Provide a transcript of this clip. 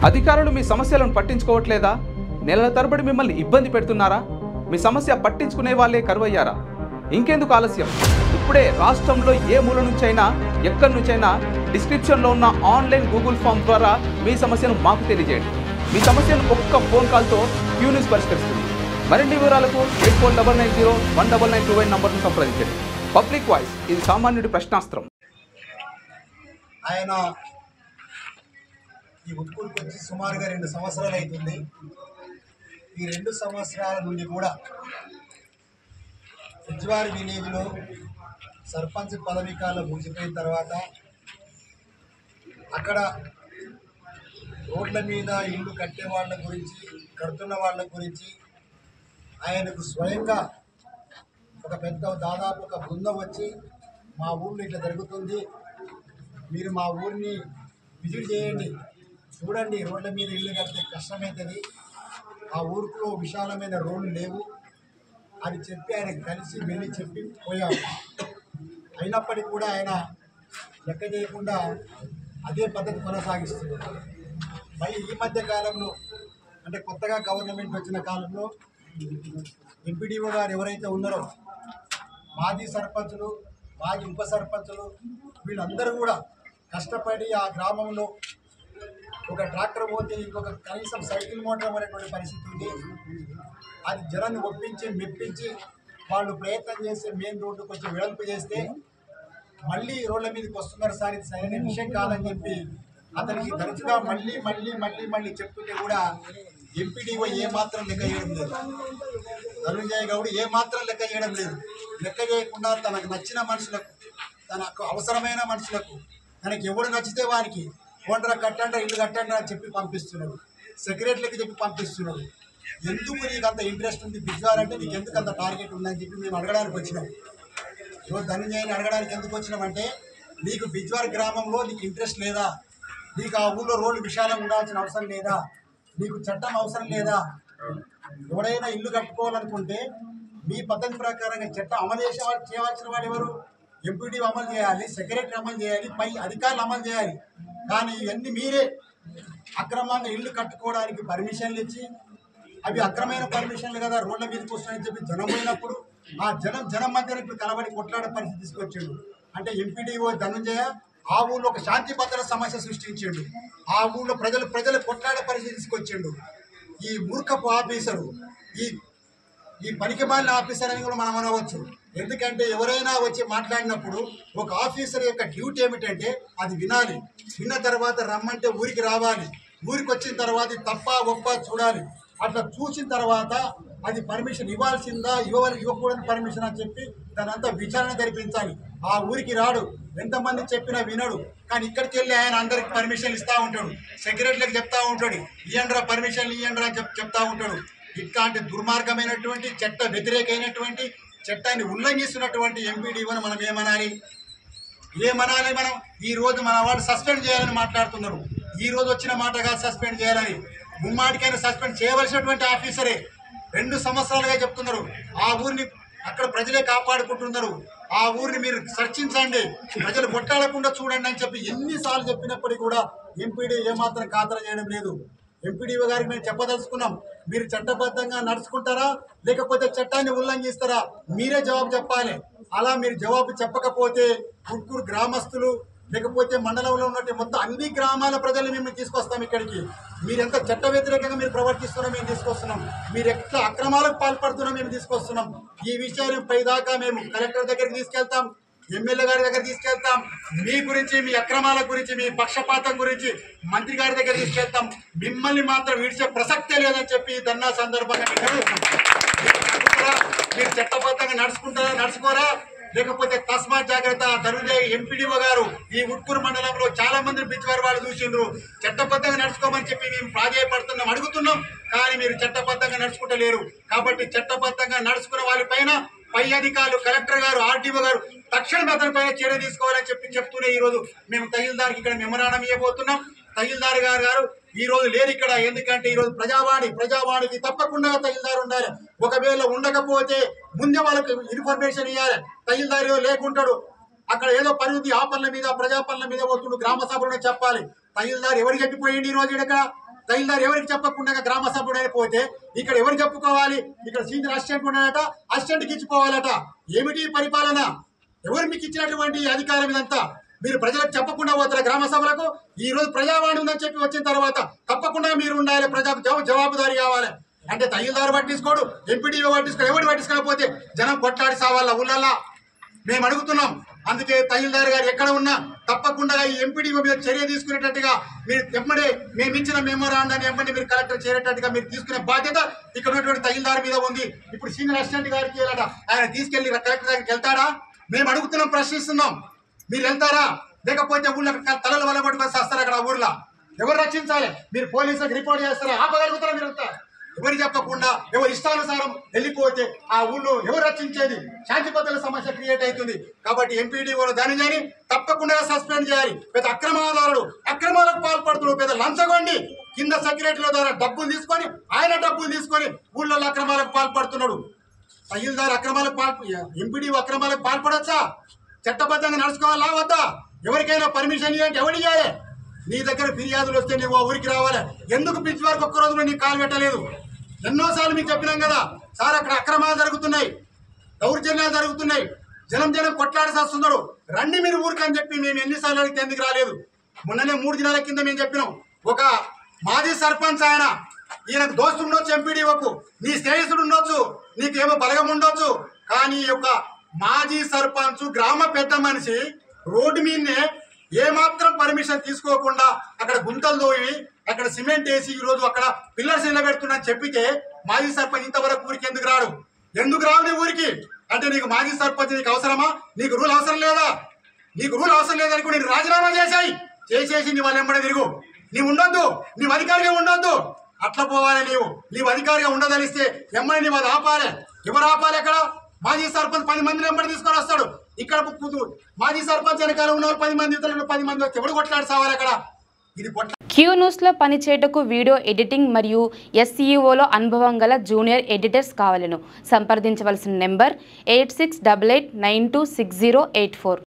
అధికారులు మీ సమస్యలను పట్టించుకోవట్లేదా? నెలల తరబడి మిమ్మల్ని ఇబ్బంది పెడుతున్నారా? మీ సమస్య పట్టించుకునే వాళ్ళే కరువయ్యారా? ఇంకెందుకు ఆలస్యం? ఇప్పుడే రాష్ట్రంలో ఏ మూల నుంచైనా ఎక్కడి నుంచైనా డిస్క్రిప్షన్లో ఉన్న ఆన్లైన్ గూగుల్ ఫామ్ ద్వారా మీ సమస్యను మాకు తెలియజేయండి. మీ సమస్యను ఒక్క ఫోన్ కాల్తో క్యూ న్యూస్ పరిష్కరిస్తుంది. మరిన్ని వివరాలకు 8490199929 నంబర్ను సంప్రదించండి. పబ్లిక్ వాయిస్, ఇది సామాన్యుడి ప్రశ్నాస్త్రం. ఆయన ఈ ఉట్కూరుకు వచ్చి సుమారుగా 2 సంవత్సరాలు అవుతుంది. ఈ 2 సంవత్సరాల నుండి కూడా ఉజ్వారి విలేజ్లో సర్పంచ్ పదవీ కాలం ముగిసిపోయిన తర్వాత అక్కడ రోడ్ల మీద ఇల్లు కట్టే వాళ్ళ గురించి, కడుతున్న వాళ్ళ గురించి ఆయనకు స్వయంగా ఒక పెద్ద దాదాపు ఒక బృందం వచ్చి మా ఊళ్ళో ఇట్లా జరుగుతుంది, మీరు మా ఊరిని విజిట్ చేయండి, చూడండి, రోడ్ల మీద ఇల్లు కడితే కష్టమవుతుంది, ఆ ఊరిలో విశాలమైన రోడ్లు లేవు అని చెప్పి ఆయన కలిసి వెళ్ళి చెప్పి పోయాము. అయినప్పటికీ కూడా ఆయన లెక్క చేయకుండా అదే పద్ధతి కొనసాగిస్తున్నారు. మళ్ళీ ఈ మధ్య కాలంలో అంటే కొత్తగా గవర్నమెంట్ వచ్చిన కాలంలో ఎంపీడీఓ గారు ఎవరైతే ఉన్నారో మాజీ సర్పంచులు, మాజీ ఉప సర్పంచులు వీళ్ళందరూ కూడా కష్టపడి ఆ గ్రామంలో ఒక ట్రాక్టర్ పోతే ఇంకొక కనీసం సైకిల్ మోటార్ అనేటువంటి పరిస్థితి ఉంది. అది జనాన్ని ఒప్పించి మెప్పించి వాళ్ళు ప్రయత్నం చేసి మెయిన్ రోడ్డు కొంచెం వెడల్పు చేస్తే మళ్ళీ రోడ్ల మీదకి వస్తున్నారు సార్, ఇది సరైన విషయం కాదని చెప్పి అతనికి తరచుగా మళ్ళీ మళ్ళీ మళ్ళీ మళ్ళీ చెప్తుంటే కూడా ఎంపీడీఓ ఏమాత్రం లెక్క చేయడం లేదు. ధనుంజయ గౌడ్ ఏమాత్రం లెక్క చేయడం లేదు. లెక్క చేయకుండా తనకు నచ్చిన మనుషులకు, తనకు అవసరమైన మనుషులకు, తనకి ఎవడు నచ్చితే వారికి కోండ్ర కట్టండి, ఇల్లు కట్టండి అని చెప్పి పంపిస్తున్నాడు. సెక్రటరీకి చెప్పి పంపిస్తున్నాడు. ఎందుకు నీకు అంత ఇంట్రెస్ట్ ఉంది బిజ్వార్ అంటే, నీకు ఎందుకు అంత టార్గెట్ ఉందని చెప్పి మేము అడగడానికి వచ్చినాం. ఈరోజు ధనుంజయని అడగడానికి ఎందుకు వచ్చినామంటే, నీకు బిజ్వార్ గ్రామంలో నీకు ఇంట్రెస్ట్ లేదా? నీకు ఆ ఊళ్ళో రోడ్లు విశాలంగా ఉండాల్సిన అవసరం లేదా? నీకు చట్టం అవసరం లేదా? ఎవడైనా ఇల్లు కట్టుకోవాలనుకుంటే మీ పద్ధతి ప్రకారంగా చట్టం అమలు చేయవలసిన వాడు ఎవరు? ఎంపీడీ అమలు చేయాలి, సెక్రటరీ అమలు చేయాలి, పై అధికారులు అమలు చేయాలి. కానీ ఇవన్నీ మీరే అక్రమంగా ఇల్లు కట్టుకోవడానికి పర్మిషన్లు ఇచ్చి, అవి అక్రమైన పర్మిషన్లు కదా, రోడ్ల మీదకి వస్తాయని చెప్పి జనం పోయినప్పుడు ఆ జనం మధ్యన ఇప్పుడు కలబడి కొట్లాడే పరిస్థితి తీసుకొచ్చాడు. అంటే ఎంపీడీఓ ధనుంజయ ఆ ఊళ్ళో ఒక శాంతి భద్రత సమస్య సృష్టించాడు. ఆ ఊళ్ళో ప్రజలు కొట్లాడే పరిస్థితి తీసుకొచ్చాడు. ఈ మూర్ఖపు ఆఫీసరు, ఈ పనికిమాలిన ఆఫీసర్ అని కూడా మనం అనవచ్చు. ఎందుకంటే ఎవరైనా వచ్చి మాట్లాడినప్పుడు ఒక ఆఫీసర్ యొక్క డ్యూటీ ఏమిటంటే అది వినాలి, విన్న తర్వాత రమ్మంటే ఊరికి రావాలి, ఊరికి వచ్చిన తర్వాత తప్ప ఒప్ప చూడాలి, అట్లా చూసిన తర్వాత అది పర్మిషన్ ఇవ్వాల్సిందా ఇవ్వకూడని పర్మిషన్ అని చెప్పి దానంతా విచారణ జరిపించాలి. ఆ ఊరికి రాడు, ఎంతమంది చెప్పినా వినడు. కానీ ఇక్కడికి వెళ్ళి ఆయన అందరికి పర్మిషన్లు ఇస్తూ ఉంటాడు, సెక్రటరీలకు చెప్తా ఉంటాడు, ఇయ్యండ్రా పర్మిషన్లు ఇయ్యండ్రా అని చెప్తా ఉంటాడు. ఇట్లాంటి దుర్మార్గమైనటువంటి చట్ట వ్యతిరేకమైనటువంటి చట్టాన్ని ఉల్లంఘిస్తున్నటువంటి ఎంపీడీఓని మనం ఏమనాలి? మనం ఈ రోజు మన వాళ్ళు సస్పెండ్ చేయాలని మాట్లాడుతున్నారు. ఈ రోజు వచ్చిన మాటగా సస్పెండ్ చేయాలని, ముమ్మాటికైనా సస్పెండ్ చేయవలసినటువంటి ఆఫీసరే 2 సంవత్సరాలుగా చెప్తున్నారు. ఆ ఊరిని అక్కడ ప్రజలే కాపాడుకుంటున్నారు. ఆ ఊరిని మీరు చర్చించండి, ప్రజలు కొట్టాడకుండా చూడండి అని చెప్పి ఎన్నిసార్లు చెప్పినప్పటికీ కూడా ఎంపీడీ ఏమాత్రం ఖాతరు చేయడం లేదు. ఎంపీడీఓ గారికి మేము చెప్పదలుచుకున్నాం, మీరు చట్టబద్ధంగా నడుచుకుంటారా లేకపోతే చట్టాన్ని ఉల్లంఘిస్తారా? మీరే జవాబు చెప్పాలి. అలా మీరు జవాబు చెప్పకపోతే ఉట్కూరు గ్రామస్తులు లేకపోతే మండలంలో ఉన్నట్టు మొత్తం అన్ని గ్రామాల ప్రజలు మేము తీసుకొస్తాం ఇక్కడికి. మీరు ఎంత చట్ట వ్యతిరేకంగా మీరు ప్రవర్తిస్తున్నారో మేము తీసుకొస్తున్నాం, మీరు ఎట్లా అక్రమాలకు పాల్పడుతున్నా మేము తీసుకొస్తున్నాం. ఈ విషయాన్ని పైదాకా మేము కలెక్టర్ దగ్గరికి తీసుకెళ్తాం, ఎమ్మెల్యే గారి దగ్గర తీసుకెళ్తాం. మీ గురించి, మీ అక్రమాల గురించి, మీ పక్షపాతం గురించి మంత్రి గారి దగ్గర తీసుకెళ్తాం. మిమ్మల్ని మాత్రం విడిచే ప్రసక్తే లేదని చెప్పి ధర్నా సందర్భంగా మీరు చట్టబద్ధంగా నడుచుకుంటారా నడుచుకోరా లేకపోతే తస్మాత్ జాగ్రత్త. ధనుంజయ ఎంపీడీఓ గారు ఈ ఉట్కూరు మండలంలో చాలా మంది బిజ్వార్ వాళ్ళు చూసిండ్రు. చట్టబద్ధంగా నడుచుకోమని చెప్పి మేము ప్రాధాయపడుతున్నాం, అడుగుతున్నాం. కానీ మీరు చట్టబద్ధంగా నడుచుకుంటలేరు. కాబట్టి చట్టబద్ధంగా నడుచుకున్న వాళ్ళపైన పై అధికారులు, కలెక్టర్ గారు, ఆర్డీఓ గారు తక్షణమే అతనిపైన చర్య తీసుకోవాలని చెప్తూనే ఈరోజు మేము తహసీల్దార్కి ఇక్కడ మెమరాండం ఇవ్వబోతున్నాం. తహసీల్దార్ గారు ఈ రోజు లేరు ఇక్కడ. ఎందుకంటే ఈ రోజు ప్రజావాణికి తప్పకుండా తహసీల్దార్ ఉండాలి. ఒకవేళ ఉండకపోతే ముందే వాళ్ళకి ఇన్ఫర్మేషన్ ఇవ్వాలి. తహసీల్దార్ లేకుంటాడు, అక్కడ ఏదో పని ఉంది, ఆ పనుల మీద ప్రజా పనుల మీద వస్తుండు, గ్రామ సభలోనే చెప్పాలి. తహసీల్దార్ ఎవరు చెప్పిపోయింది ఈ రోజు ఇక్కడ తహసీల్దార్ ఎవరికి చెప్పకుండా గ్రామ సభ్యుడు అయిపోతే ఇక్కడ ఎవరు చెప్పుకోవాలి? ఇక్కడ సీనియర్ అసిస్టెంట్ ఉన్నాడట, అసిస్టెంట్కి ఇచ్చిపోవాలట. ఏమిటి పరిపాలన? ఎవరు మీకు ఇచ్చినటువంటి అధికారం ఇదంతా? మీరు ప్రజలకు చెప్పకుండా పోతారు గ్రామ సభలకు. ఈ రోజు ప్రజావాణి ఉందని చెప్పి వచ్చిన తర్వాత తప్పకుండా మీరు ఉండాలి, ప్రజలకు జవాబుదారీ కావాలి. అంటే తహసీల్దార్ పట్టించుకోడు, ఎంపీడీఓ పట్టించుకోడు, ఎవరు పట్టించుకోకపోతే జనం కొట్లాడి సావాల ఊళ్ళల్లా. మేము అడుగుతున్నాం. అందుకే తహసీల్దార్ గారు ఎక్కడ ఉన్నా తప్పకుండా ఈ ఎంపీడీఓ మీద చర్య తీసుకునేటట్టుగా మీరు ఎమ్మడే మేము ఇచ్చిన మెమోరాండాన్ని ఎమ్మడే మీరు కలెక్టర్ చేరేటట్టుగా మీరు తీసుకునే బాధ్యత ఇక్కడ ఉన్నటువంటి తహసీల్దార్ మీద ఉంది. ఇప్పుడు సీనియర్ అసిస్టెంట్ గారికి ఆయన తీసుకెళ్లి కలెక్టర్ దగ్గరికి వెళ్తాడా? మేము అడుగుతున్నాం, ప్రశ్నిస్తున్నాం. మీరు వెళ్తారా? లేకపోతే ఊళ్ళో తలలు వల్ల పట్టుకొని వస్తారు అక్కడ ఊర్లో. ఎవరు రక్షించాలి? మీరు పోలీసులకు రిపోర్ట్ చేస్తారా? ఆపగలుగుతారా? మీరు ఎవరు చెప్పకుండా ఎవరు ఇష్టానుసారం వెళ్ళిపోతే ఆ ఊళ్ళో ఎవరు రక్షించేది? శాంతి భద్రతల సమస్య క్రియేట్ అవుతుంది. కాబట్టి ఎంపీడీఓలు దానిని తప్పకుండా సస్పెండ్ చేయాలి. పెద్ద అక్రమాదారుడు, అక్రమాలకు పాల్పడుతున్నాడు, పెద్ద లంచగొండి కింద సెక్రటరీల ద్వారా డబ్బులు తీసుకొని డబ్బులు తీసుకొని ఊళ్ళో అక్రమాలకు పాల్పడుతున్నాడు. తహసీల్దార్ అక్రమాలకు ఎంపీడీఓ అక్రమాలకు పాల్పడచ్చా? చట్టబద్ధంగా నడుచుకోవాలా వద్దా? ఎవరికైనా పర్మిషన్ ఇవ్వండి, ఎవరు ఇవ్వాలి? నీ దగ్గర ఫిర్యాదులు వస్తే నువ్వు ఊరికి రావాలి. ఎందుకు బ్రిడ్జ్ వరకు ఒక్క రోజులో నీకు కాలు పెట్టలేదు? ఎన్నోసార్లు మీకు చెప్పినాం కదా సార్, అక్కడ అక్రమాలు జరుగుతున్నాయి, దౌర్జన్యాలు జరుగుతున్నాయి, జనం కొట్లాడి వస్తున్నాడు, రండి మీరు ఊరికి అని చెప్పి మేము ఎన్నిసార్లు అడిగితే ఎందుకు రాలేదు? మొన్ననే 3 దినాల కింద మేము చెప్పినాం. ఒక మాజీ సర్పంచ్ ఈయనకు దోస్తు ఉండొచ్చు, ఎంపీడీఓకు నీ స్నేహితుడు ఉండొచ్చు, నీకేమో బలగం ఉండొచ్చు, కానీ ఒక మాజీ సర్పంచ్ గ్రామ పెద్ద మనిషి రోడ్డు మీదనే ఏమాత్రం పర్మిషన్ తీసుకోకుండా అక్కడ గుంతలు తోవి అక్కడ సిమెంట్ వేసి ఈరోజు అక్కడ పిల్లర్స్ నిలబెడుతున్నా చెప్పితే మాజీ సర్పంచ్ ఇంతవరకు ఊరికి ఎందుకు రాడు? ఎందుకు రావు నీ ఊరికి? అంటే నీకు మాజీ సర్పంచ్ నీకు అవసరమా? నీకు రూల్ అవసరం లేదా? నీకు రూల్ అవసరం లేదనుకో నేను రాజీనామా చేసేసి నీ వాళ్ళు ఎంబడే తిరుగు. నీవు ఉండొద్దు, నీవు అధికారిగా ఉండొద్దు. అట్లా పోవాలి. నీవు అధికారిగా ఉండదలిస్తే ఎమ్మని నీవు అది ఆపాలి. ఎవరు ఆపాలి? అక్కడ మాజీ సర్పంచ్ 10 మందిని ఎంబడి తీసుకొని వస్తాడు. ఇక్కడ మాజీ సర్పంచ్ వెనకాల ఉన్నవాళ్ళు 10 మంది, ఇతరులు 10 మంది వస్తే ఎవడు కొట్లాడి సావాలి అక్కడ? ఇది క్యూ న్యూస్లో పనిచేయటకు వీడియో ఎడిటింగ్ మరియు SEOలో అనుభవం గల జూనియర్ ఎడిటర్స్ కావాలను సంప్రదించవలసిన నెంబర్ 8688926084.